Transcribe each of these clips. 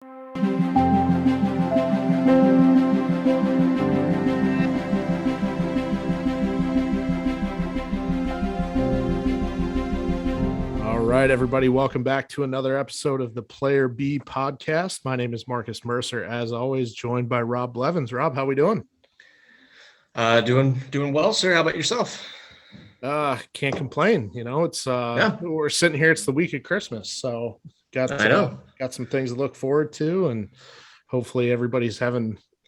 All right, everybody, welcome back to another episode of the Player B podcast. My name is Marcus Mercer, as always, joined by Rob Blevins. Rob, how we doing? Doing well, sir. How about yourself? Can't complain. You know, it's Yeah, we're sitting here. It's the week of Christmas, so got I know. got some things to look forward to, and hopefully everybody's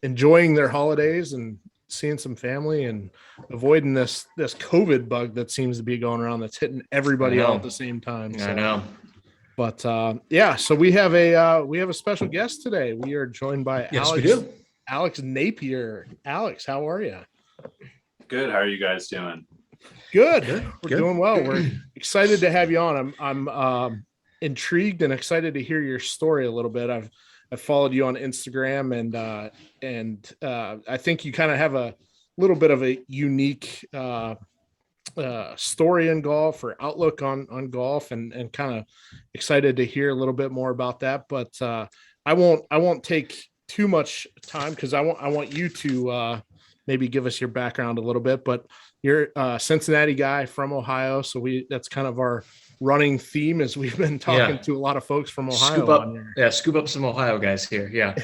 enjoying their holidays and seeing some family and avoiding this COVID bug that seems to be going around that's hitting I everybody all at know. the same time. I So, know. but so we have a special guest today. We are joined by Yes, we do. Alex Napier. Alex, how are you? Good. How are you guys doing? Good. Good. We're Good. doing well. We're excited to have you on. I'm intrigued and excited to hear your story a little bit. I've followed you on Instagram and I think you kind of have a little bit of a unique story in golf or outlook on golf, and kind of excited to hear a little bit more about that. But I won't take too much time because I want you to maybe give us your background a little bit. But you're a Cincinnati guy from Ohio, so that's kind of our running theme as we've been talking to a lot of folks from Ohio. Scoop up some Ohio guys here. Yeah.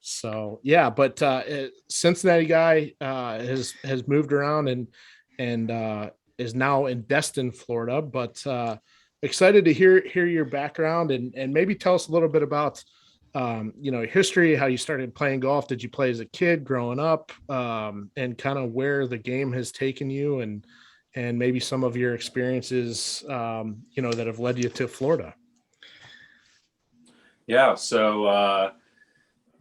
So yeah, but Cincinnati guy has moved around and is now in Destin, Florida. But excited to hear your background and maybe tell us a little bit about history, how you started playing golf. Did you play as a kid growing up, and kind of where the game has taken you, and maybe some of your experiences, that have led you to Florida. Yeah. So,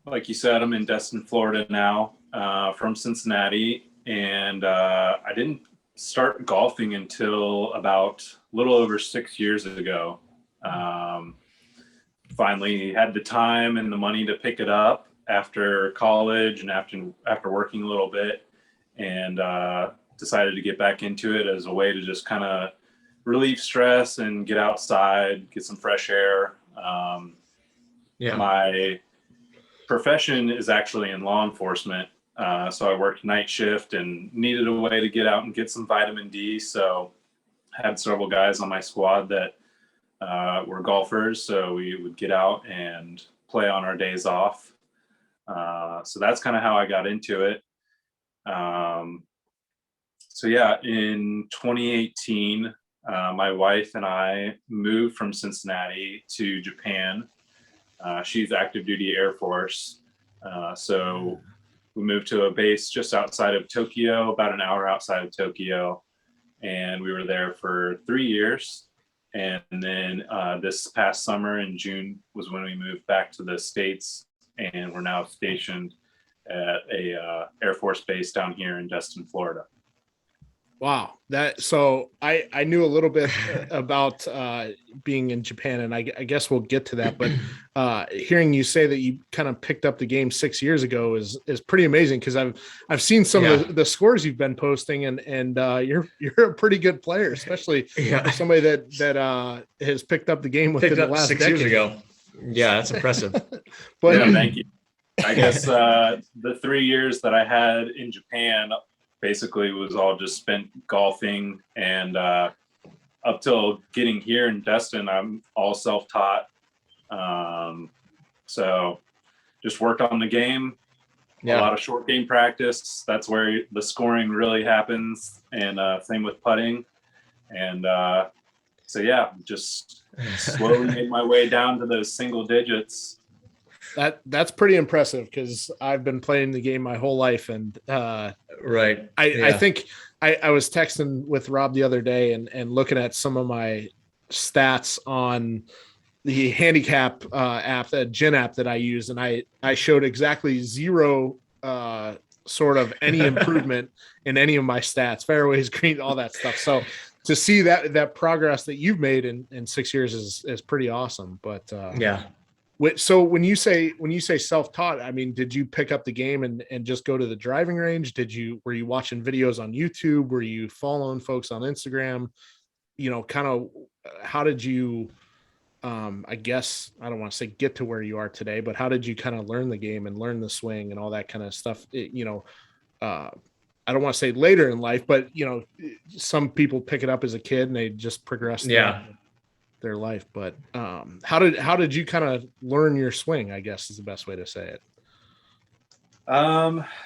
like you said, I'm in Destin, Florida now, from Cincinnati, and I didn't start golfing until about a little over 6 years ago. Finally had the time and the money to pick it up after college and after working a little bit, and decided to get back into it as a way to just kind of relieve stress and get outside, get some fresh air. My profession is actually in law enforcement. So I worked night shift and needed a way to get out and get some vitamin D. So I had several guys on my squad that were golfers. So we would get out and play on our days off. So that's kind of how I got into it. So yeah, in 2018, my wife and I moved from Cincinnati to Japan. She's active duty Air Force. So we moved to a base just outside of Tokyo, about an hour outside of Tokyo. And we were there for 3 years. And then this past summer in June was when we moved back to the States, and we're now stationed at a Air Force base down here in Destin, Florida. Wow. So I knew a little bit about being in Japan, and I guess we'll get to that. But hearing you say that you kind of picked up the game 6 years ago is pretty amazing, because I've seen some of the scores you've been posting, and you're a pretty good player, especially for somebody that has picked up the game within the last 6 decade. years ago. Yeah, that's impressive. But yeah, thank you. I guess the 3 years that I had in Japan basically was all just spent golfing, and up till getting here in Destin, I'm all self-taught. So just worked on the game, a lot of short game practice. That's where the scoring really happens, and same with putting. And so yeah, just slowly made my way down to those single digits. That's pretty impressive, because I've been playing the game my whole life, and right. I think I was texting with Rob the other day and looking at some of my stats on the handicap app, that Gin app that I use, and I showed exactly zero sort of any improvement in any of my stats, fairways, green, all that stuff. So to see that progress that you've made in 6 years is pretty awesome. But so when you say self-taught, I mean, did you pick up the game and just go to the driving range? Were you watching videos on YouTube? Were you following folks on Instagram? Kind of how did you I guess I don't want to say get to where you are today, but how did you kind of learn the game and learn the swing and all that kind of stuff? I don't want to say later in life, but some people pick it up as a kid and they just progress their life. But how did you kind of learn your swing, I guess is the best way to say it.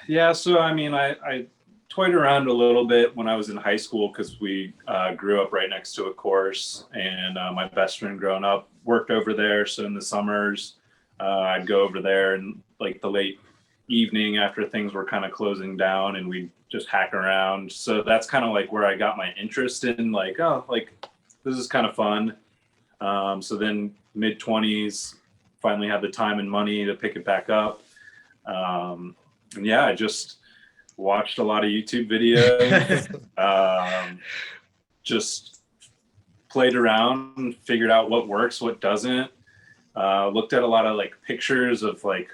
Yeah, so I mean, I toyed around a little bit when I was in high school because we grew up right next to a course, and my best friend growing up worked over there. So in the summers, I'd go over there and like the late evening after things were kind of closing down, and we'd just hack around. So that's kind of like where I got my interest in like, oh, like this is kind of fun. So then mid-20s, finally had the time and money to pick it back up. And yeah, I just watched a lot of YouTube videos, just played around and figured out what works, what doesn't. Looked at a lot of like pictures of like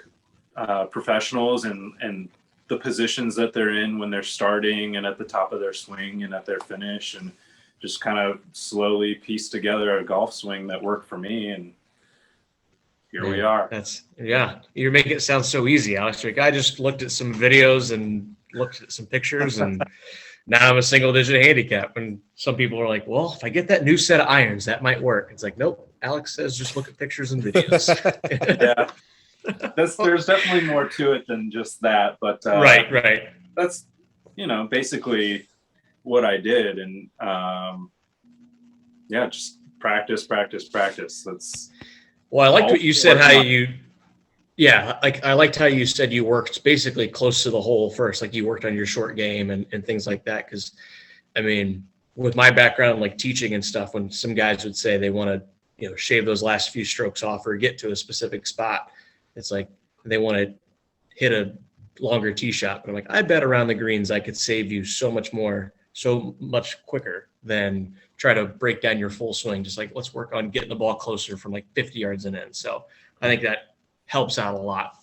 professionals and the positions that they're in when they're starting and at the top of their swing and at their finish, and just kind of slowly pieced together a golf swing that worked for me. And here we are. You're making it sound so easy, Alex. Like, I just looked at some videos and looked at some pictures, and now I'm a single digit handicap. And some people are like, well, if I get that new set of irons, that might work. It's like, nope. Alex says just look at pictures and videos. Yeah. There's definitely more to it than just that. But right. That's, basically what I did. And just practice. That's well, I liked what you said, I liked how you said you worked basically close to the hole first, like you worked on your short game and things like that. Because, I mean, with my background, like teaching and stuff, when some guys would say they want to, shave those last few strokes off or get to a specific spot, it's like they want to hit a longer tee shot. But I'm like, I bet around the greens I could save you so much quicker than try to break down your full swing. Just like, let's work on getting the ball closer from like 50 yards and in. So I think that helps out a lot.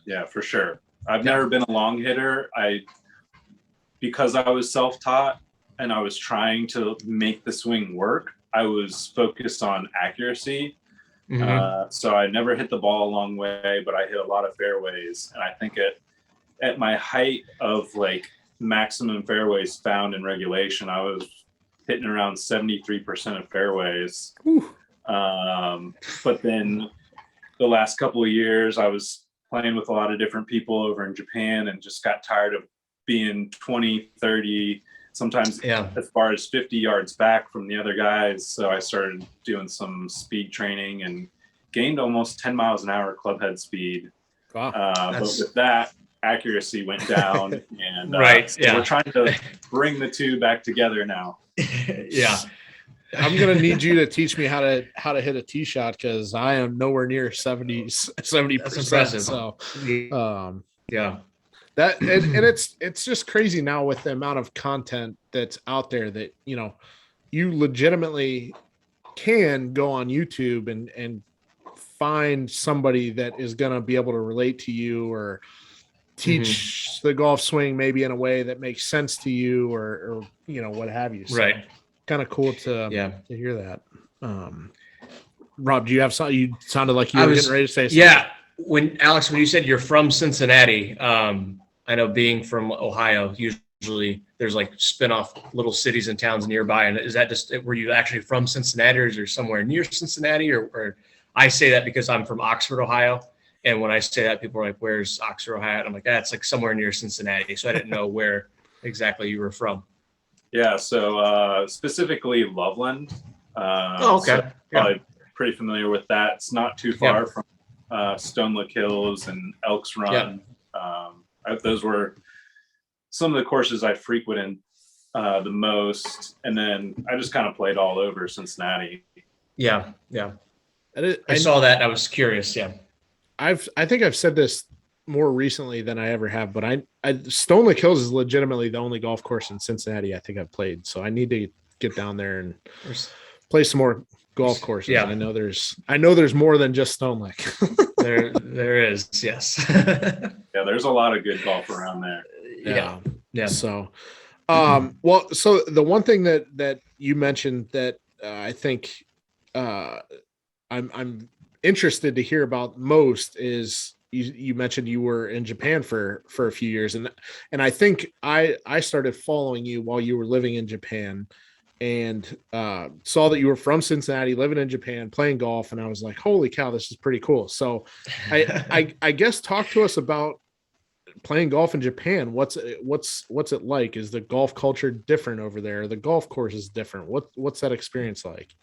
Yeah, for sure. I've never been a long hitter. Because I was self-taught and I was trying to make the swing work, I was focused on accuracy. So I never hit the ball a long way, but I hit a lot of fairways. And I think at my height of like maximum fairways found in regulation, I was hitting around 73% of fairways. But then the last couple of years, I was playing with a lot of different people over in Japan and just got tired of being 20, 30, sometimes as far as 50 yards back from the other guys. So I started doing some speed training and gained almost 10 miles an hour club head speed. Wow. But with that, accuracy went down, and we're trying to bring the two back together now. I'm gonna need you to teach me how to hit a tee shot, because I am nowhere near 70%. So that and it's just crazy now with the amount of content that's out there that you legitimately can go on YouTube and find somebody that is gonna be able to relate to you or teach the golf swing maybe in a way that makes sense to you or what have you. So kind of cool to hear that. Rob, do you have something? You sounded like you were getting ready to say something. Yeah. When you said you're from Cincinnati, I know being from Ohio, usually there's like spin-off little cities and towns nearby. And is that just, were you actually from Cincinnati, or is there somewhere near Cincinnati? Or I say that because I'm from Oxford, Ohio. And when I say that, people are like, where's Oxford, Ohio? And I'm like, that's like somewhere near Cincinnati. So I didn't know where exactly you were from. Yeah. So specifically Loveland. Okay. So probably pretty familiar with that. It's not too far from Stone Lick Hills and Elks Run. Those were some of the courses I frequented the most. And then I just kind of played all over Cincinnati. Yeah. I saw that. I was curious. Yeah. I think I've said this more recently than I ever have, but I Stone Lick Hills is legitimately the only golf course in Cincinnati I think I've played. So I need to get down there and play some more golf courses. Yeah. I know there's more than just Stone Lick. there is. Yes. Yeah. There's a lot of good golf around there. Yeah. So, so the one thing that you mentioned that I think I'm interested to hear about most is you mentioned you were in Japan for a few years, and I think I started following you while you were living in Japan, and saw that you were from Cincinnati, living in Japan, playing golf, and I was like, holy cow, this is pretty cool. So I guess talk to us about playing golf in Japan. What's it like? Is the golf culture different over there? The golf course is different. What's that experience like?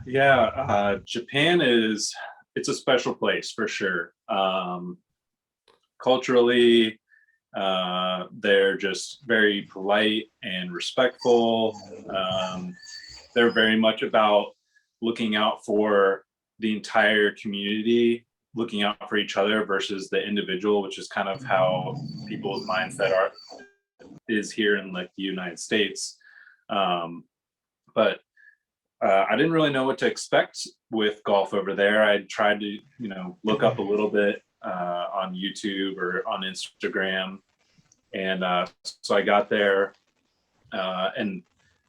Yeah, Japan it's a special place for sure. Culturally, they're just very polite and respectful. They're very much about looking out for the entire community, looking out for each other versus the individual, which is kind of how people's mindset is here in like the United States. But I didn't really know what to expect with golf over there. I tried to, look up a little bit on YouTube or on Instagram. And so I got there, and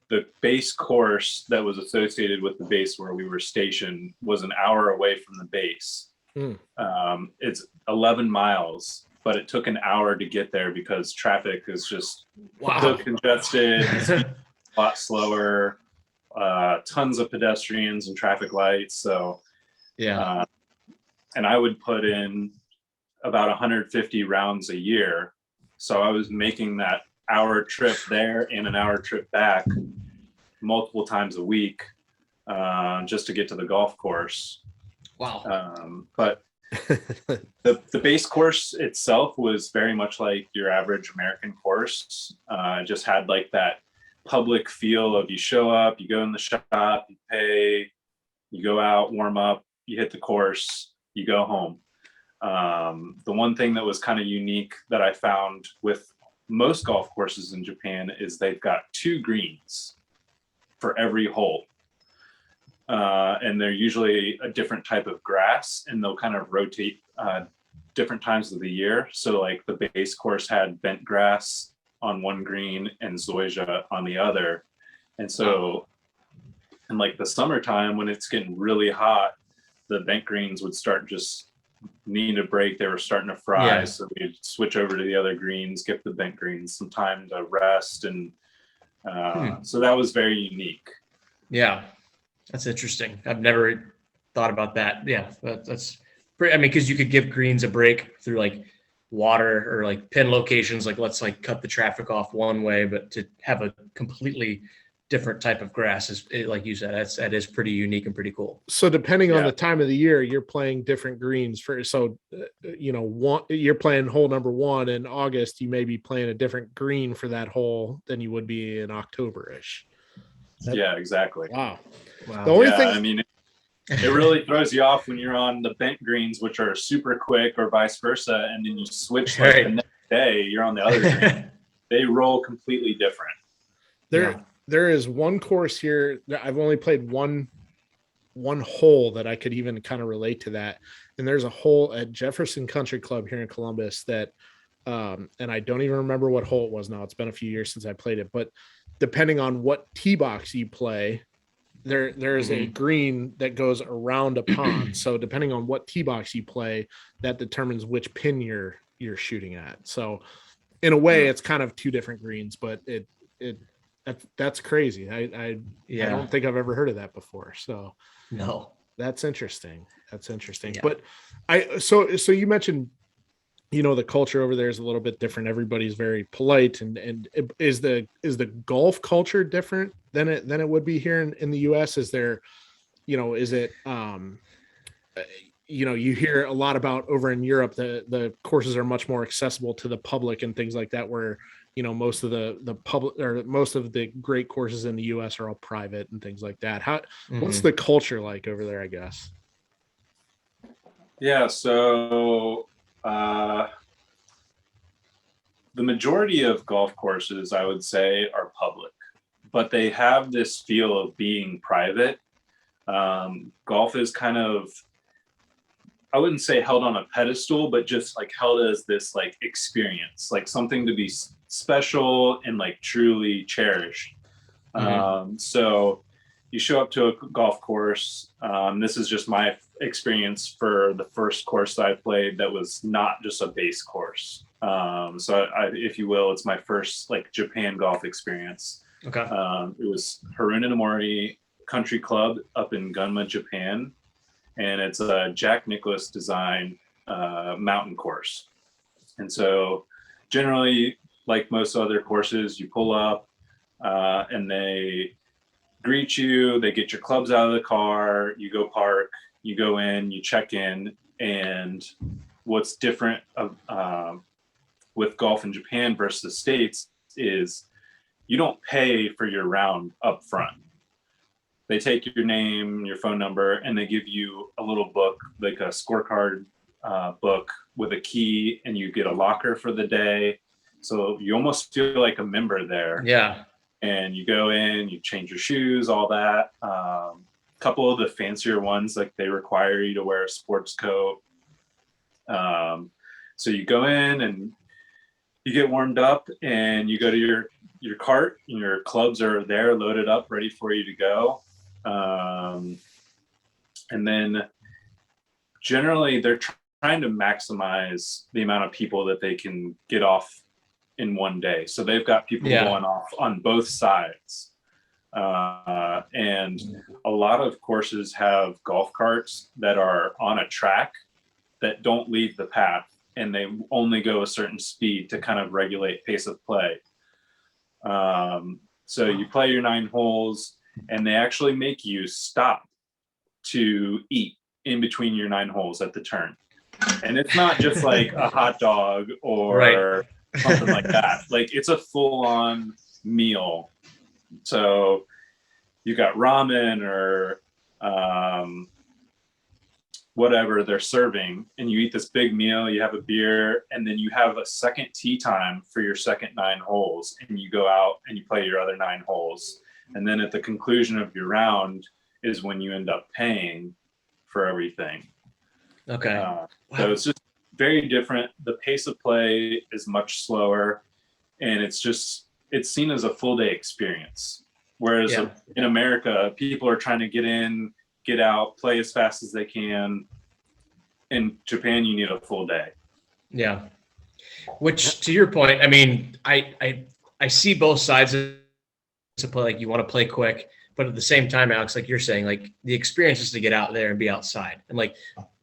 the base course that was associated with the base where we were stationed was an hour away from the base. It's 11 miles, but it took an hour to get there because traffic is just so congested, a lot slower. Tons of pedestrians and traffic lights. So, and I would put in about 150 rounds a year. So I was making that hour trip there and an hour trip back multiple times a week, just to get to the golf course. Wow. But the base course itself was very much like your average American course. Just had like that public feel of you show up, you go in the shop, you pay, you go out, warm up, you hit the course, you go home. The one thing that was kind of unique that I found with most golf courses in Japan is they've got 2 greens for every hole. And they're usually a different type of grass, and they'll kind of rotate different times of the year. So like the base course had bent grass on one green and zoysia on the other. And so in like the summertime, when it's getting really hot, the bent greens would start just needing a break. They were starting to fry. Yeah. So we'd switch over to the other greens, give the bent greens some time to rest. And so that was very unique. Yeah, that's interesting. I've never thought about that. Yeah, that's pretty, because you could give greens a break through like water or like pin locations, like let's like cut the traffic off one way, but to have a completely different type of grass is, like you said, that is pretty unique and pretty cool. So depending on the time of the year, you're playing different greens you're playing hole number 1 in August, you may be playing a different green for that hole than you would be in October-ish. Yeah, exactly. Wow. The only thing, it really throws you off when you're on the bent greens, which are super quick, or vice versa, and then you switch the next day, you're on the other green. They roll completely different. There is one course here that I've only played one hole that I could even kind of relate to that, and there's a hole at Jefferson Country Club here in Columbus that, and I don't even remember what hole it was now. It's been a few years since I played it, but depending on what tee box you play, there's a green that goes around a pond. So depending on what tee box you play, that determines which pin you're shooting at. So in a way, it's kind of 2 different greens, but that's crazy. I don't think I've ever heard of that before. So no, that's interesting. Yeah. But so you mentioned, the culture over there is a little bit different. Everybody's very polite, and is the golf culture different than it would be here in the US? Is there, is it, you hear a lot about over in Europe, the courses are much more accessible to the public and things like that, where, most of the public, or most of the great courses in the US are all private and things like that. What's the culture like over there, I guess? Yeah. So, the majority of golf courses, I would say, are public, but they have this feel of being private. Golf is kind of, I wouldn't say held on a pedestal, but just like held as this like experience, like something to be special and like truly cherished. So you show up to a golf course. This is just my experience for the first course that I played that was not just a base course. If you will, it's my first like Japan golf experience. Okay. It was Harunanomori Country Club up in Gunma, Japan, and it's a Jack Nicklaus design mountain course. And so generally, like most other courses, you pull up and they greet you, they get your clubs out of the car, you go park, you go in, you check in. And what's different with golf in Japan versus the States is you don't pay for your round up front. They take your name, your phone number, and they give you a little book, like a scorecard book with a key, and you get a locker for the day. So you almost feel like a member there. Yeah. And you go in, you change your shoes, all that. Couple of the fancier ones, like they require you to wear a sports coat. So you go in and you get warmed up, and you go to your cart, and your clubs are there loaded up, ready for you to go. And then generally they're trying to maximize the amount of people that they can get off in one day. So they've got people going off on both sides. And a lot of courses have golf carts that are on a track that don't leave the path, and they only go a certain speed to kind of regulate pace of play. So you play your 9 holes, and they actually make you stop to eat in between your 9 holes at the turn. And it's not just like a hot dog or something like that. Like it's a full-on meal. So you got ramen or whatever they're serving, and you eat this big meal, you have a beer, and then you have a second tee time for your second 9 holes, and you go out and you play your other 9 holes. And then at the conclusion of your round is when you end up paying for everything. Okay. So it's just very different. The pace of play is much slower, and it's seen as a full day experience. Whereas in America, people are trying to get in, get out, play as fast as they can. In Japan, you need a full day. Yeah. Which, to your point, I mean, I see both sides of to play. Like you want to play quick, but at the same time, Alex, like you're saying, like the experience is to get out there and be outside and like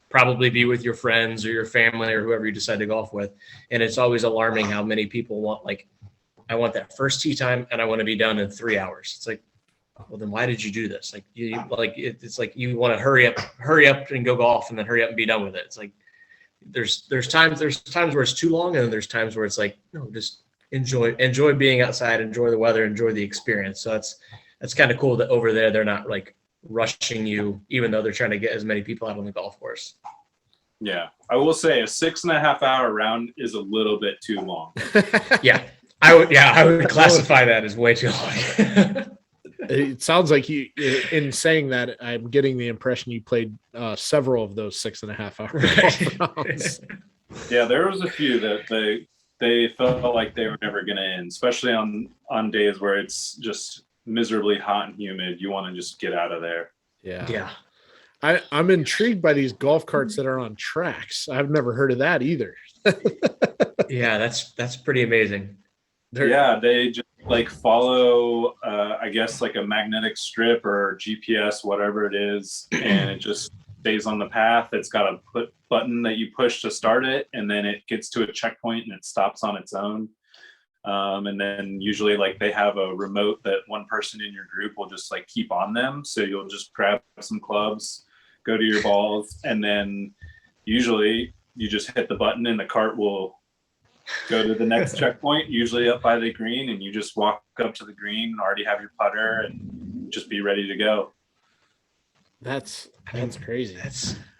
probably be with your friends or your family or whoever you decide to golf with. And it's always alarming how many people want, like, I want that first tee time and I want to be done in 3 hours. It's like, well, then why did you do this? Like it's like you want to hurry up and go golf and then hurry up and be done with it. It's like there's times where it's too long, and then there's times where it's like, no, just enjoy being outside, enjoy the weather, enjoy the experience. So that's kind of cool that over there they're not like rushing you, even though they're trying to get as many people out on the golf course. Yeah, I will say a 6.5 hour round is a little bit too long. I would classify that as way too long. It sounds like you, in saying that, I'm getting the impression you played several of those 6.5 hour rounds. Yeah, there was a few that they felt like they were never going to end, especially on days where it's just miserably hot and humid. You want to just get out of there. Yeah. I'm intrigued by these golf carts that are on tracks. I've never heard of that either. Yeah, that's pretty amazing. They just like follow, I guess, like a magnetic strip or GPS, whatever it is, and it just stays on the path. It's got a button that you push to start it, and then it gets to a checkpoint and it stops on its own. And then usually like they have a remote that one person in your group will just like keep on them. So you'll just grab some clubs, go to your balls, and then usually you just hit the button and the cart will go to the next checkpoint, usually up by the green, and you just walk up to the green, already have your putter, and just be ready to go. That's crazy.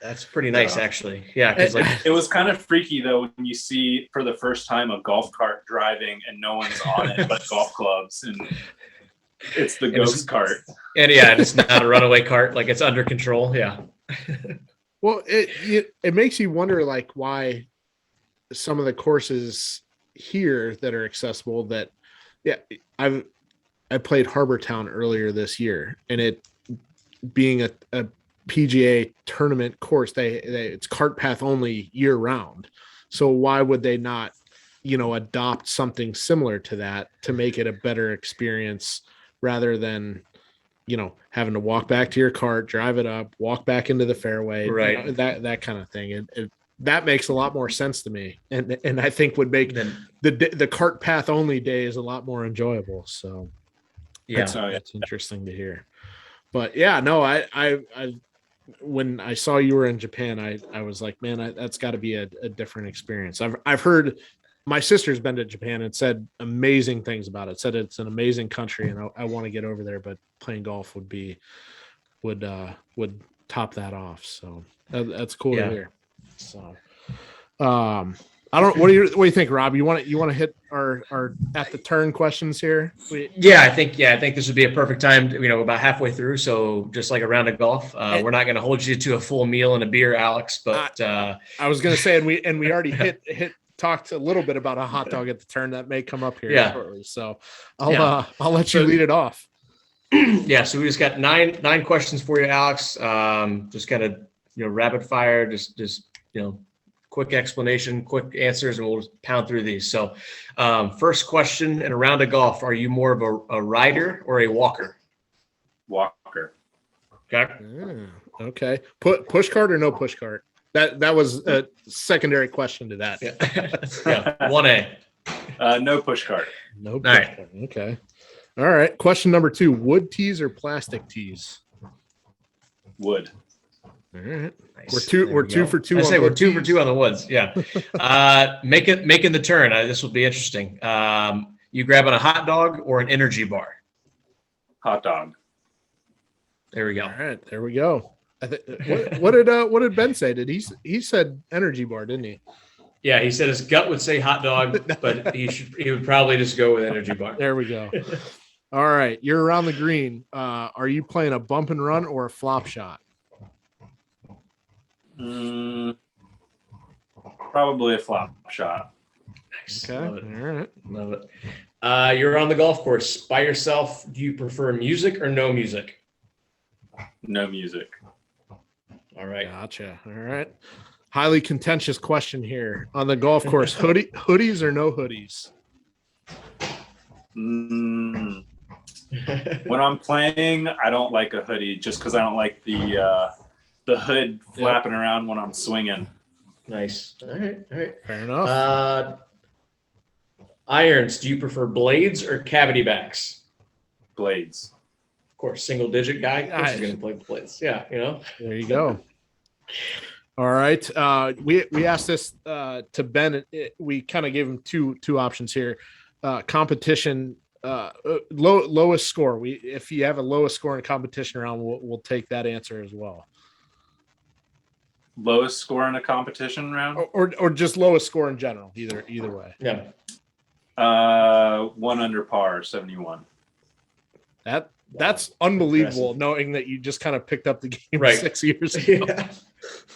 That's pretty nice, actually. Yeah, because like it was kind of freaky though when you see for the first time a golf cart driving and no one's on it but golf clubs, and it's the ghost cart. And it's not a runaway cart, like it's under control. Yeah. Well, it makes you wonder like why some of the courses here that are accessible I played Harbor Town earlier this year, and being a PGA tournament course, it's cart path only year round. So why would they not, adopt something similar to that to make it a better experience rather than, having to walk back to your cart, drive it up, walk back into the fairway, Right. that kind of thing. That makes a lot more sense to me, and I think would make the cart path only days a lot more enjoyable. So Yeah. that's interesting to hear. But yeah, no, I when I saw you were in Japan, I was like, man, that's got to be a different experience. I've heard, my sister's been to Japan and said amazing things about it. Said it's an amazing country, and I want to get over there, but playing golf would top that off. So that's cool to hear. So, I don't. What do you think, Rob? You want to hit our at the turn questions here? I think this would be a perfect time. About halfway through, so just like a round of golf. We're not going to hold you to a full meal and a beer, Alex. But I was going to say, and we already talked a little bit about a hot dog at the turn that may come up here shortly. So I'll let you lead it off. Yeah. So we just got nine questions for you, Alex. Just kind of rapid fire. Just quick explanation, quick answers, and we'll just pound through these. So first question in a round of golf, are you more of a rider or a walker? Walker. Okay. Okay. Push cart or no push cart? That was a secondary question to that. Yeah. 1A. No push cart. No push cart. Okay. All right. Question number 2, wood tees or plastic tees? Wood. All right. Nice. We're two for two. I say we're 2 for 2 on the woods. Yeah. Making the turn. This will be interesting. You grabbing a hot dog or an energy bar? Hot dog. There we go. All right. There we go. What did Ben say? He said energy bar, didn't he? Yeah, he said his gut would say hot dog, but he would probably just go with energy bar. There we go. All right. You're around the green. Are you playing a bump and run or a flop shot? Probably a flop shot. Nice. Okay. Love it. All right. Love it. You're on the golf course by yourself. Do you prefer music or no music? No music. All right. Gotcha. All right. Highly contentious question here on the golf course. Hoodies or no hoodies? When I'm playing, I don't like a hoodie just because I don't like the hood flapping around when I'm swinging. Nice. All right. Fair enough. Irons. Do you prefer blades or cavity backs? Blades. Of course, single digit guy. Of course, he's going to play the blades. Yeah, There you go. All right. We asked this to Ben. We kind of gave him two options here. Competition, lowest score. If you have a lowest score in competition round, we'll take that answer as well. Lowest score in a competition round, or just lowest score in general. Either way. Yeah. 1 under par, 71. That's unbelievable. Knowing that you just kind of picked up the game 6 years ago. Yeah.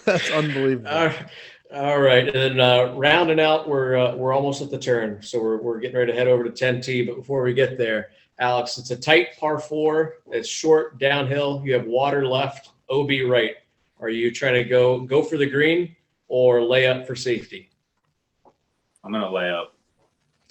That's unbelievable. All right, and then rounding out, we're almost at the turn, so we're getting ready to head over to 10T. But before we get there, Alex, it's a tight par 4. It's short downhill. You have water left. OB right. Are you trying to go for the green or lay up for safety? I'm gonna lay up.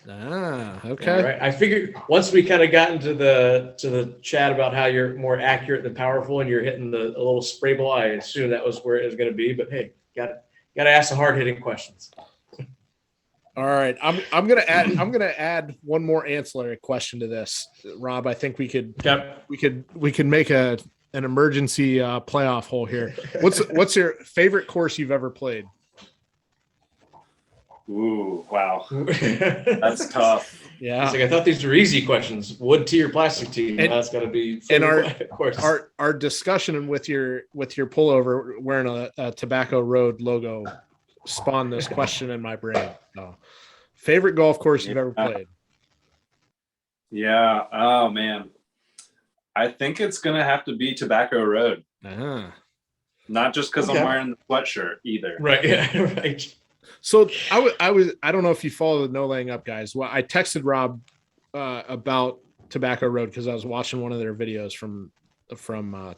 Okay. All right. I figured once we kind of got into the chat about how you're more accurate than powerful, and you're hitting a little spray ball, I assume that was where it was going to be. But hey, got to ask the hard hitting questions. All right, I'm gonna add one more ancillary question to this, Rob. I think we could make an emergency playoff hole here. What's your favorite course you've ever played? Ooh, wow. That's tough. Yeah. I thought these were easy questions. Wood tee or plastic tee? That's got to be. And our discussion with your pullover wearing a Tobacco Road logo spawned this question in my brain. So, favorite golf course you've ever played? Yeah. Oh man. I think it's gonna have to be Tobacco Road. Not just because I'm wearing the sweatshirt either. Right. Yeah. Right. So I don't know if you follow the No Laying Up guys. Well, I texted Rob about Tobacco Road because I was watching one of their videos from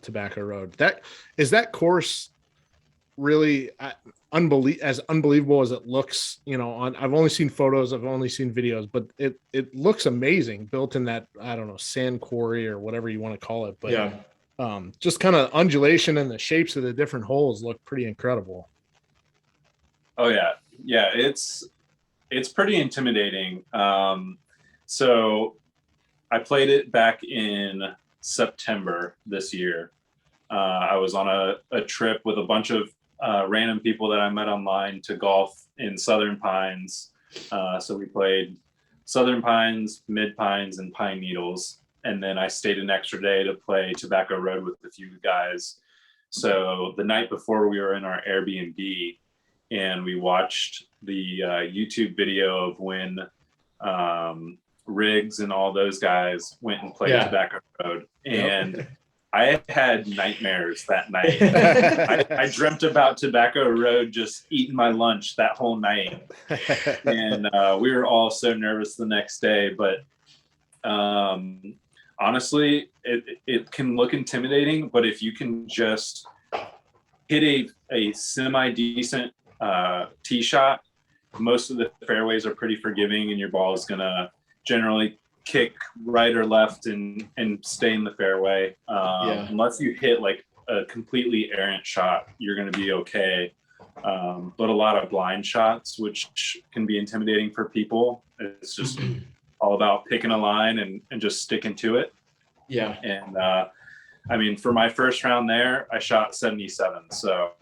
Tobacco Road. That course really as unbelievable as it looks, I've only seen photos, I've only seen videos, but it looks amazing, built in that, I don't know, sand quarry or whatever you want to call it. But Yeah. just kind of undulation and the shapes of the different holes look pretty incredible. Oh yeah. Yeah. It's pretty intimidating. So I played it back in September this year. I was on a trip with a bunch of random people that I met online to golf in Southern Pines. So we played Southern Pines, Mid Pines, and Pine Needles. And then I stayed an extra day to play Tobacco Road with a few guys. So the night before, we were in our Airbnb and we watched the YouTube video of when Riggs and all those guys went and played Tobacco Road. And I had nightmares that night. I dreamt about Tobacco Road, just eating my lunch that whole night. And we were all so nervous the next day. But honestly, it can look intimidating. But if you can just hit a semi-decent tee shot, most of the fairways are pretty forgiving, and your ball is going to generally kick right or left and stay in the fairway. Unless you hit like a completely errant shot, you're going to be okay. But a lot of blind shots, which can be intimidating for people, it's just all about picking a line and just sticking to it. Yeah. And I mean, for my first round there, I shot 77. So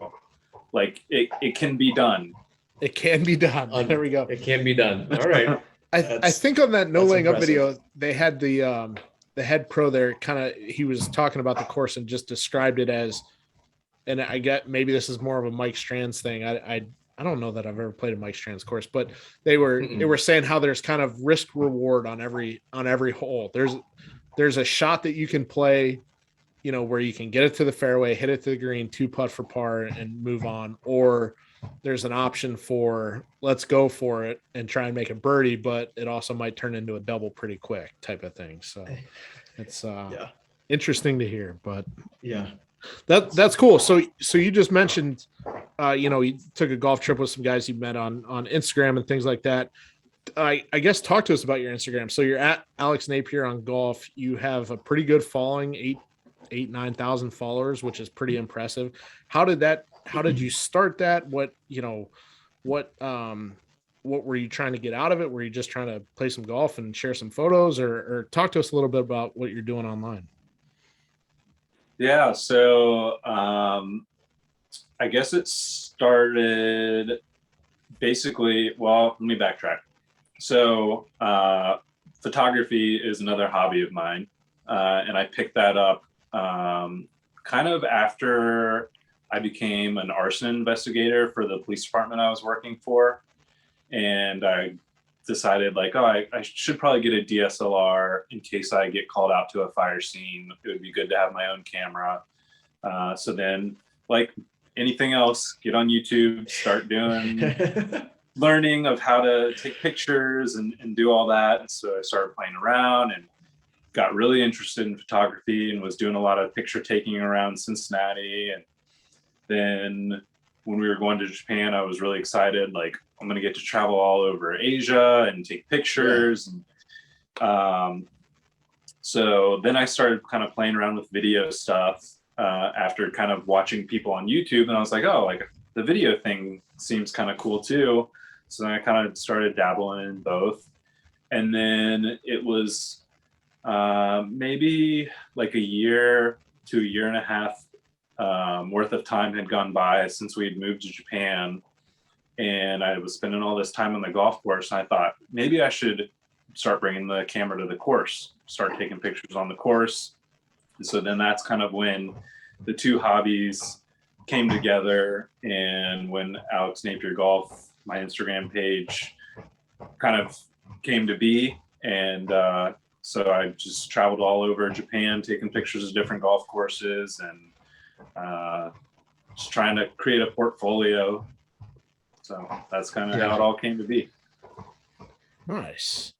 like it can be done. It can be done. There we go. It can be done. All right. I think on that No Laying Up impressive. video, they had the head pro there. He was talking about the course and just described it as, and I get maybe this is more of a Mike Strands thing. I don't know that I've ever played a Mike Strands course, but they were saying how there's kind of risk reward on every hole. There's a shot that you can play, where you can get it to the fairway, hit it to the green, 2-putt for par, and move on, or there's an option for let's go for it and try and make a birdie, but it also might turn into a double pretty quick type of thing. So it's interesting to hear, but that's cool. So you just mentioned, you took a golf trip with some guys you met on Instagram and things like that. I guess talk to us about your Instagram. So you're at Alex Napier on golf. You have a pretty good following, 9,000 followers, which is pretty impressive. How did you start that? What were you trying to get out of it? Were you just trying to play some golf and share some photos, or talk to us a little bit about what you're doing online? Yeah. So I guess it started basically, well, let me backtrack. So photography is another hobby of mine. And I picked that up kind of after I became an arson investigator for the police department I was working for. And I decided I should probably get a DSLR in case I get called out to a fire scene. It would be good to have my own camera. So then, like anything else, get on YouTube, start doing learning of how to take pictures and do all that. And so I started playing around and got really interested in photography and was doing a lot of picture taking around Cincinnati. And then when we were going to Japan, I was really excited. Like, I'm going to get to travel all over Asia and take pictures. Yeah. And so then I started kind of playing around with video stuff after kind of watching people on YouTube. And I was like, oh, like the video thing seems kind of cool too. So then I kind of started dabbling in both. And then it was maybe like a year to a year and a half worth of time had gone by since we had moved to Japan. And I was spending all this time on the golf course. And I thought maybe I should start bringing the camera to the course, start taking pictures on the course. And so then that's kind of when the two hobbies came together. And when Alex Napier Golf, my Instagram page, kind of came to be. And so I just traveled all over Japan, taking pictures of different golf courses and just trying to create a portfolio. So that's kind of how it all came to be. Nice.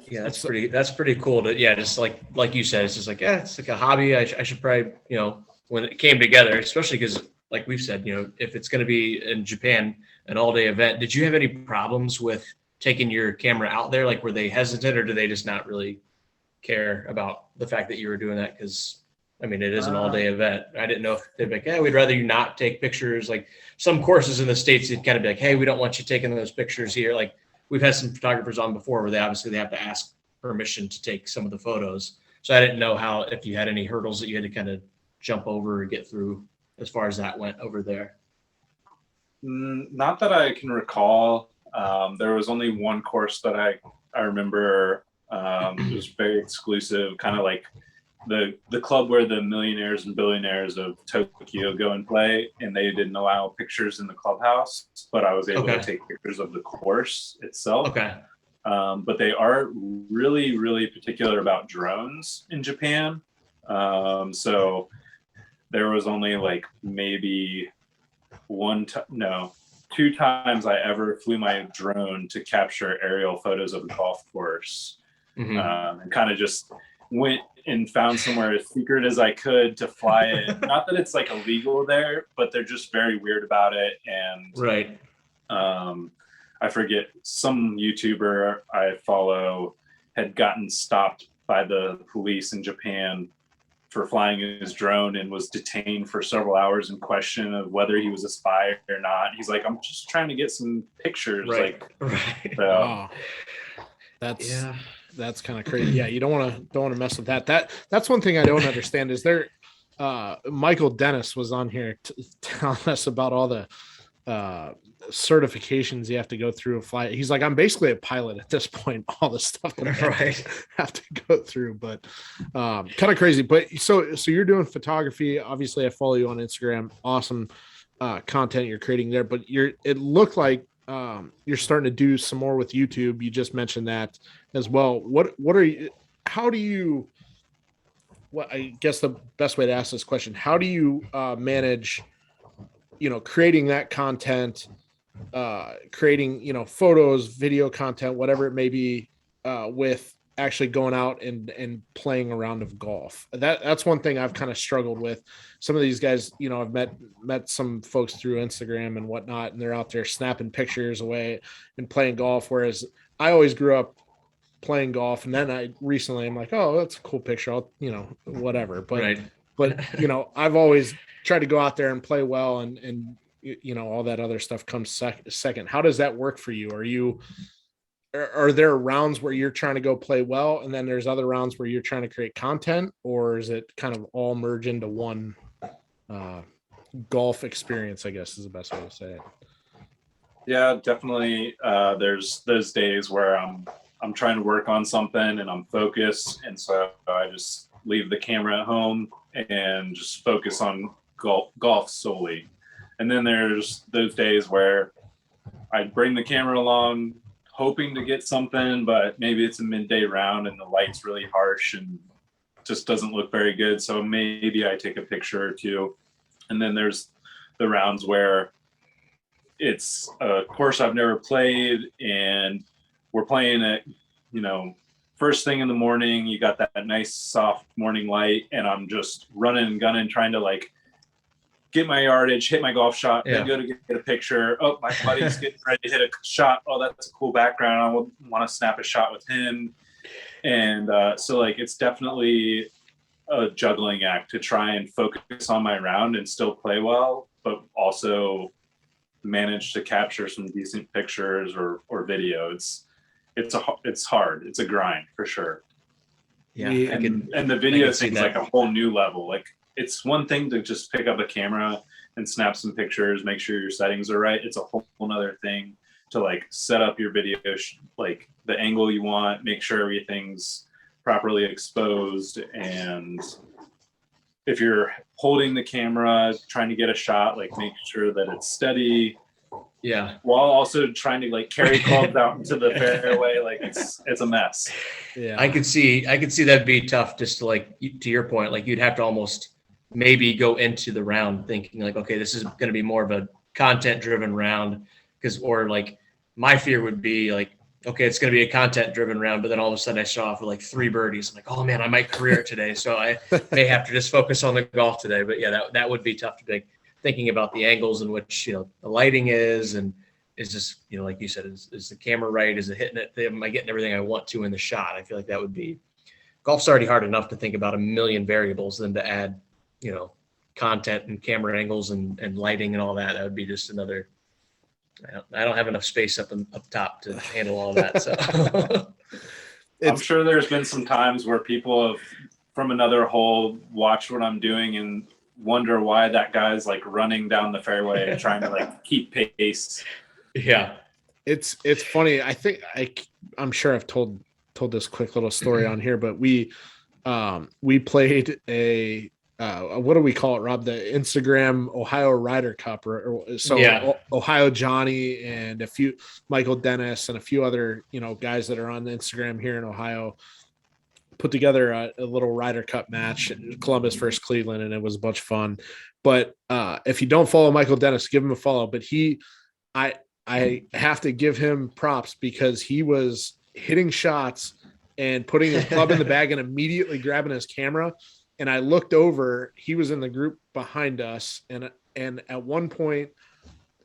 Yeah, that's pretty cool to, yeah, just like you said, it's just like, yeah, it's like a hobby. I should probably, when it came together, especially because like we've said, if it's going to be in Japan, an all-day event, did you have any problems with taking your camera out there? Like, were they hesitant, or do they just not really care about the fact that you were doing that? Because I mean, it is an all-day event. I didn't know if they'd be like, yeah, we'd rather you not take pictures. Like some courses in the States, you'd kind of be like, hey, we don't want you taking those pictures here. Like we've had some photographers on before where they have to ask permission to take some of the photos. So I didn't know if you had any hurdles that you had to kind of jump over or get through as far as that went over there. Not that I can recall. There was only one course that I remember. It was very exclusive, kind of like the club where the millionaires and billionaires of Tokyo go and play, and they didn't allow pictures in the clubhouse, but I was able to take pictures of the course itself. Okay. But they are really, really particular about drones in Japan. So there was only like maybe two times I ever flew my drone to capture aerial photos of a golf course. And kind of just went and found somewhere as secret as I could to fly it. Not that it's like illegal there, but they're just very weird about it. And right. I forget, some YouTuber I follow had gotten stopped by the police in Japan for flying his drone and was detained for several hours in question of whether he was a spy or not. He's like, I'm just trying to get some pictures. Right. Wow. That's kind of crazy. Yeah, you don't want to mess with that. That's one thing I don't understand. Is there Michael Dennis was on here telling us about all the certifications you have to go through a flight. He's like, I'm basically a pilot at this point, all the stuff that I have to go through, but kind of crazy. But so you're doing photography. Obviously I follow you on Instagram. Awesome content you're creating there, but it looked like you're starting to do some more with YouTube. You just mentioned that as well. I guess the best way to ask this question, how do you manage creating that content, creating, photos, video content, whatever it may be, with actually going out and playing a round of golf? That's one thing I've kind of struggled with. Some of these guys, I've met some folks through Instagram and whatnot, and they're out there snapping pictures away and playing golf. Whereas I always grew up playing golf. And then I'm like, oh, that's a cool picture. I'll, whatever. But, I've always tried to go out there and play well, and all that other stuff comes second. How does that work for you? Are there rounds where you're trying to go play well, and then there's other rounds where you're trying to create content, or is it kind of all merge into one golf experience, I guess is the best way to say it? Yeah, definitely. There's those days where I'm trying to work on something and I'm focused, and so I just leave the camera at home and just focus on golf solely. And then there's those days where I bring the camera along hoping to get something, but maybe it's a midday round and the light's really harsh and just doesn't look very good. So maybe I take a picture or two. And then there's the rounds where it's a course I've never played and we're playing it, first thing in the morning. You got that nice soft morning light and I'm just running and gunning, trying to get my yardage, hit my golf shot, then go to get a picture. Oh, my buddy's getting ready to hit a shot. Oh, that's a cool background. I want to snap a shot with him. And so it's definitely a juggling act to try and focus on my round and still play well, but also manage to capture some decent pictures or video. It's hard. It's a grind for sure. Yeah. And the video thing's like a whole new level. It's one thing to just pick up a camera and snap some pictures, make sure your settings are right. It's a whole nother thing to set up your video, the angle you want, make sure everything's properly exposed. And if you're holding the camera, trying to get a shot, make sure that it's steady. Yeah. While also trying to carry clubs out into the fairway. It's a mess. Yeah. I could see that'd be tough, just to your point, you'd have to almost maybe go into the round thinking okay, this is going to be more of a content driven round, my fear would be okay, it's going to be a content driven round, but then all of a sudden I start off with like 3 birdies. I'm like, oh man, I might career it today. So I may have to just focus on the golf today. But yeah, that would be tough to think, thinking about the angles in which, the lighting is, and is just, like you said, is the camera right? Is it hitting it? Am I getting everything I want to in the shot? I feel like that would be, golf's already hard enough to think about a million variables, than to add, content and camera angles and lighting and all that. That would be just another, I don't have enough space up top to handle all that. So I'm sure there's been some times where people have, from another hole, watched what I'm doing and wonder why that guy's like running down the fairway and trying to like keep pace. Yeah, it's funny. I think I'm sure I've told this quick little story on here, but we played a what do we call it, Rob? The Instagram Ohio Ryder Cup, Ohio Johnny and a few Michael Dennis and a few other guys that are on the Instagram here in Ohio put together a little Ryder Cup match in Columbus versus Cleveland, and it was a bunch of fun. But if you don't follow Michael Dennis, give him a follow. But I have to give him props because he was hitting shots and putting his club in the bag and immediately grabbing his camera. And I looked over, he was in the group behind us. And at one point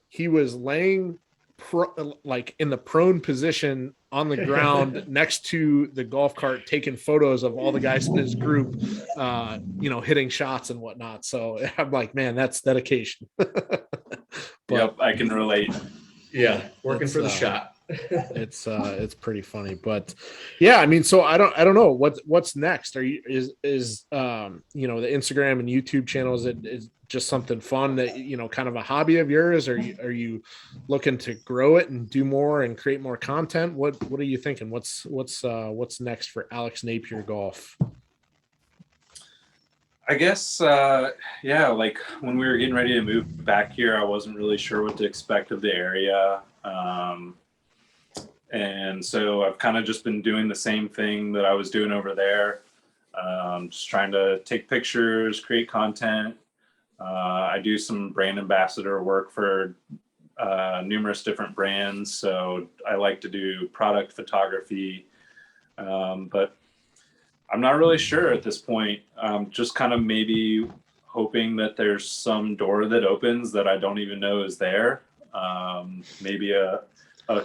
he was laying like in the prone position on the ground next to the golf cart, taking photos of all the guys in his group, hitting shots and whatnot. So I'm like, man, that's dedication. Yep, I can relate. Yeah, working for the shot. It's pretty funny, but yeah, I mean, so I don't know what's next. Is the Instagram and YouTube channel, is just something fun that kind of a hobby of yours? Are you looking to grow it and do more and create more content? What are you thinking? What's next for Alex Napier Golf? I guess like when we were getting ready to move back here, I wasn't really sure what to expect of the area. And so I've kind of just been doing the same thing that I was doing over there. Just trying to take pictures, create content. I do some brand ambassador work for numerous different brands. So I like to do product photography. But I'm not really sure at this point. Just kind of maybe hoping that there's some door that opens that I don't even know is there. Maybe a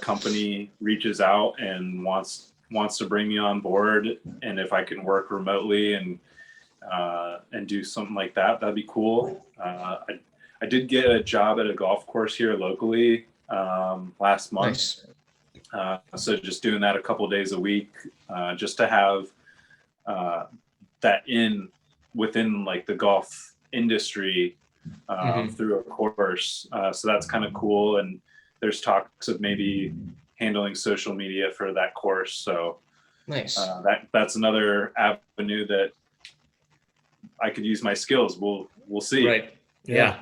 company reaches out and wants to bring me on board, and if I can work remotely and do something like that, that'd be cool. I did get a job at a golf course here locally last month. Nice. So just doing that a couple days a week, just to have that within like the golf industry through a course. So that's kind of cool. And there's talks of maybe handling social media for that course. So nice. That's another avenue that I could use my skills. We'll see. Right. Yeah.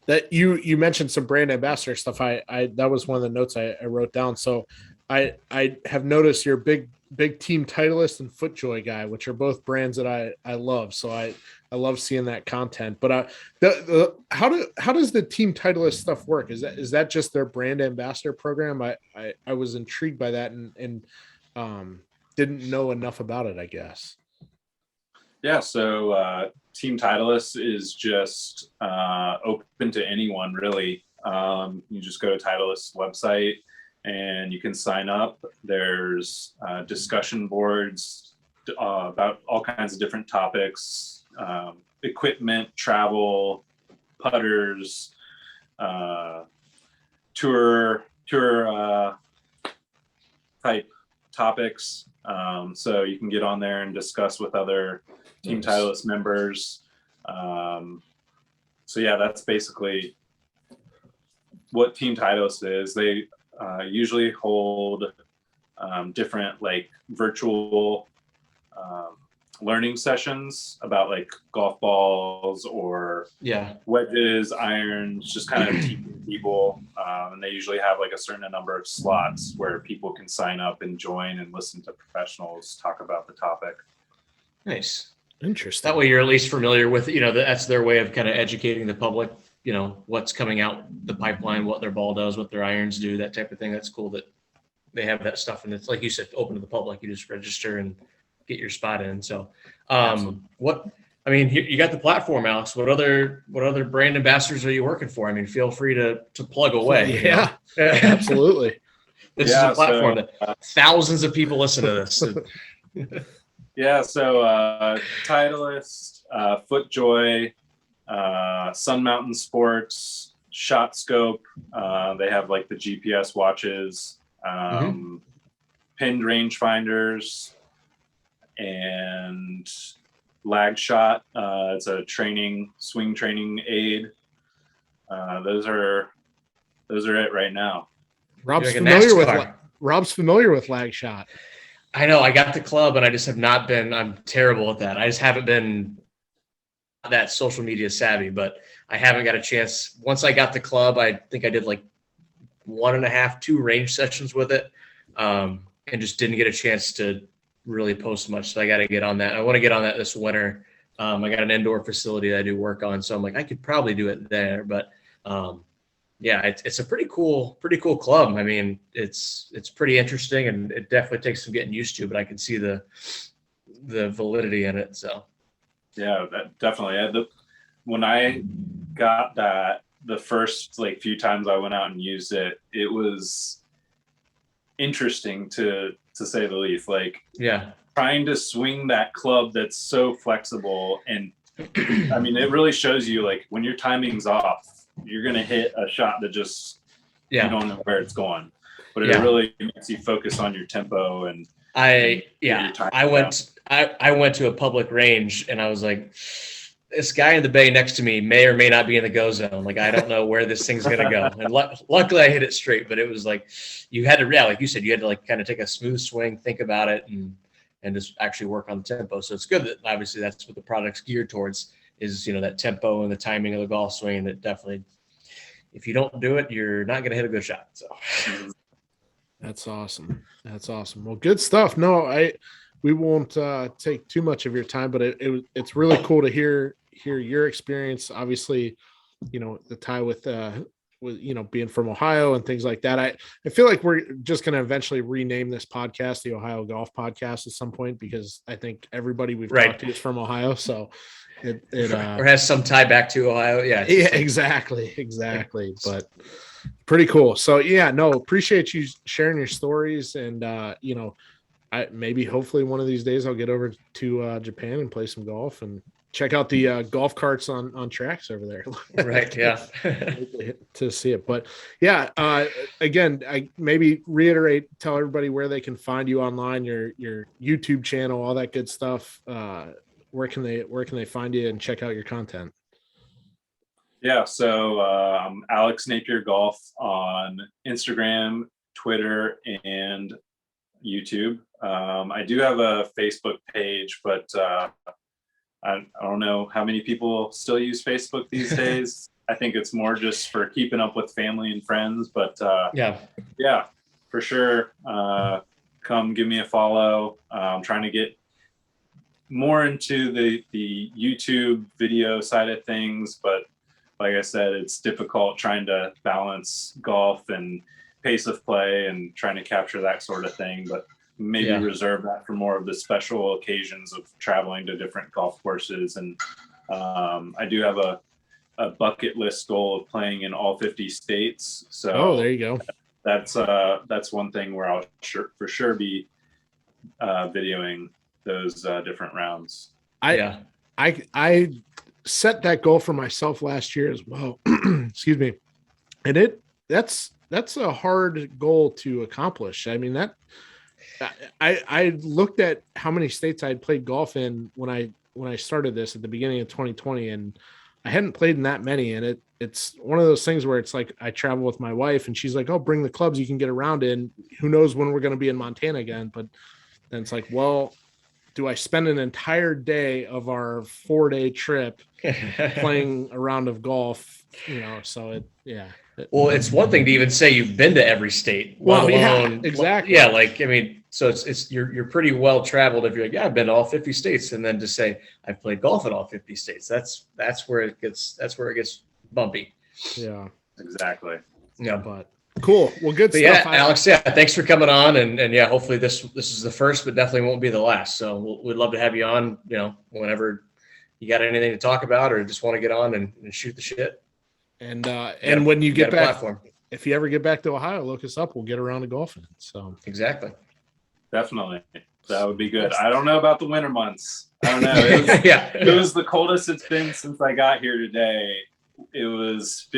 That you mentioned some brand ambassador stuff. I that was one of the notes I wrote down. So I have noticed you're a big Team Titleist and FootJoy guy, which are both brands that I love. So I love seeing that content. But how does the Team Titleist stuff work? Is that just their brand ambassador program? I was intrigued by that and didn't know enough about it, I guess. Yeah, so Team Titleist is just open to anyone, really. You just go to Titleist's website and you can sign up. There's discussion boards about all kinds of different topics, equipment, travel, putters, tour type topics. So you can get on there and discuss with other Team Titleist members. So yeah, that's basically what Team Titleist is. They usually hold different like virtual learning sessions about like golf balls or wedges, irons, just kind of teaching people. And they usually have like a certain number of slots where people can sign up and join and listen to professionals talk about the topic. Nice. Interesting. That way you're at least familiar with, that's their way of kind of educating the public, what's coming out the pipeline, what their ball does, what their irons do, that type of thing. That's cool that they have that stuff, and it's like you said, open to the public. You just register and get your spot in. So, you got the platform, Alex. What other brand ambassadors are you working for? I mean, feel free to plug away. Yeah, absolutely. This is a platform that thousands of people listen to this. Yeah, so Titleist, FootJoy, Sun Mountain Sports, Shot Scope. They have like the GPS watches, pinned rangefinders, and Lag Shot. It's a swing training aid. Those are it right now. Rob's like familiar with Lag Shot. I know. I got the club, and I just have not been. I'm terrible at that. I just haven't been that social media savvy, but I haven't got a chance. Once I got the club, I think I did like 1.5, 2 range sessions with it, and just didn't get a chance to really post much. So I got to get on that. I want to get on that this winter. I got an indoor facility that I do work on, so I'm like, I could probably do it there. But yeah, it's a pretty cool club. I mean, it's pretty interesting, and it definitely takes some getting used to. But I can see the validity in it. So yeah, that definitely. When I got that, the first like few times I went out and used it, it was interesting to say the least. Like, yeah, trying to swing that club that's so flexible, and I mean, it really shows you like when your timing's off, you're gonna hit a shot that just you don't know where it's going. But it really makes you focus on your tempo and I went to a public range, and I was like, this guy in the bay next to me may or may not be in the go zone. Like, I don't know where this thing's gonna go. And luckily I hit it straight, but it was like you had to, like you said, you had to like kind of take a smooth swing, think about it, and just actually work on the tempo. So it's good that obviously that's what the product's geared towards, is that tempo and the timing of the golf swing. And it definitely, if you don't do it, you're not going to hit a good shot. So that's awesome. Well, good stuff. No, we won't take too much of your time, but it's really cool to hear your experience. Obviously, the tie with being from Ohio and things like that. I feel like we're just going to eventually rename this podcast the Ohio Golf Podcast at some point, because I think everybody we've talked to is from Ohio. So it or has some tie back to Ohio. Yeah, exactly. But pretty cool. So yeah, no, appreciate you sharing your stories. And hopefully one of these days I'll get over to Japan and play some golf and check out the golf carts on tracks over there. Right. Yeah. to see it. But yeah, again, I maybe tell everybody where they can find you online, your YouTube channel, all that good stuff. Where can they find you and check out your content? Yeah. So Alex Napier Golf on Instagram, Twitter, and YouTube. I do have a Facebook page, but I don't know how many people still use Facebook these days. I think it's more just for keeping up with family and friends, but yeah, for sure. Come give me a follow. I'm trying to get more into the YouTube video side of things, but like I said, it's difficult trying to balance golf and pace of play and trying to capture that sort of thing. But maybe reserve that for more of the special occasions of traveling to different golf courses. And I do have a bucket list goal of playing in all 50 states. So there you go. That's one thing where I'll for sure be videoing those different rounds. I set that goal for myself last year as well. Excuse me. And that's a hard goal to accomplish. I mean, I looked at how many states I had played golf in when I started this at the beginning of 2020, and I hadn't played in that many. And it's one of those things where it's like I travel with my wife, and she's like, "Oh, bring the clubs you can get around in. Who knows when we're going to be in Montana again?" But then it's like, well, do I spend an entire day of our 4-day trip playing a round of golf? So Well, it's one thing to even say you've been to every state. Well, exactly. Yeah, like, I mean, so it's you're pretty well traveled if you're like, I've been to all 50 states, and then to say I've played golf in all 50 states. That's where it gets bumpy. Yeah, exactly. Yeah, but Cool. Well, good But stuff. yeah, Alex, yeah, thanks for coming on. And yeah, hopefully this is the first, but definitely won't be the last. So we'd love to have you on, whenever you got anything to talk about or just want to get on and shoot the shit. And when you get back, platform. If you ever get back to Ohio, look us up. We'll get around to golfing. So exactly. Definitely. That would be good. I don't know about the winter months. I don't know. It was the coldest it's been since I got here today. It was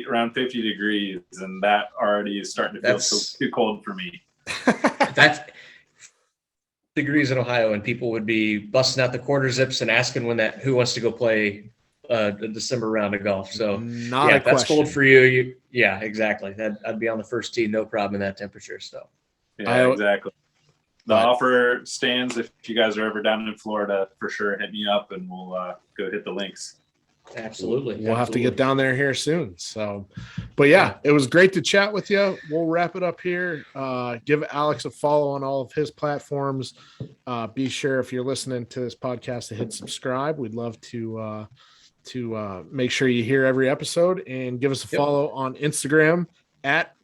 around 50 degrees, and that already is starting to feel too cold for me. That's degrees in Ohio, and people would be busting out the quarter zips and asking who wants to go play the December round of golf. So that's cold for you. Yeah, exactly. I'd be on the first tee, no problem in that temperature. So exactly. The offer stands. If you guys are ever down in Florida, for sure, hit me up and we'll go hit the links. Absolutely. We'll have to get down there here soon. So, but yeah, it was great to chat with you. We'll wrap it up here. Give Alex a follow on all of his platforms. Be sure, if you're listening to this podcast, to hit subscribe. We'd love to make sure you hear every episode, and give us a follow on Instagram at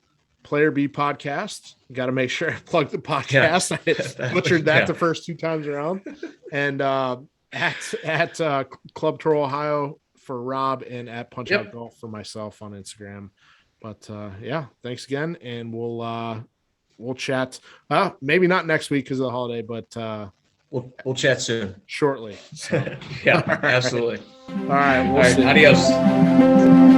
Player B Podcast. Got to make sure I plug the podcast. I butchered that the first 2 times around. And at Club Tour Ohio for Rob, and at Punch Out Golf for myself on Instagram. But thanks again, and we'll chat. Maybe not next week because of the holiday, but we'll chat soon, shortly. So. Absolutely. All right. Adios.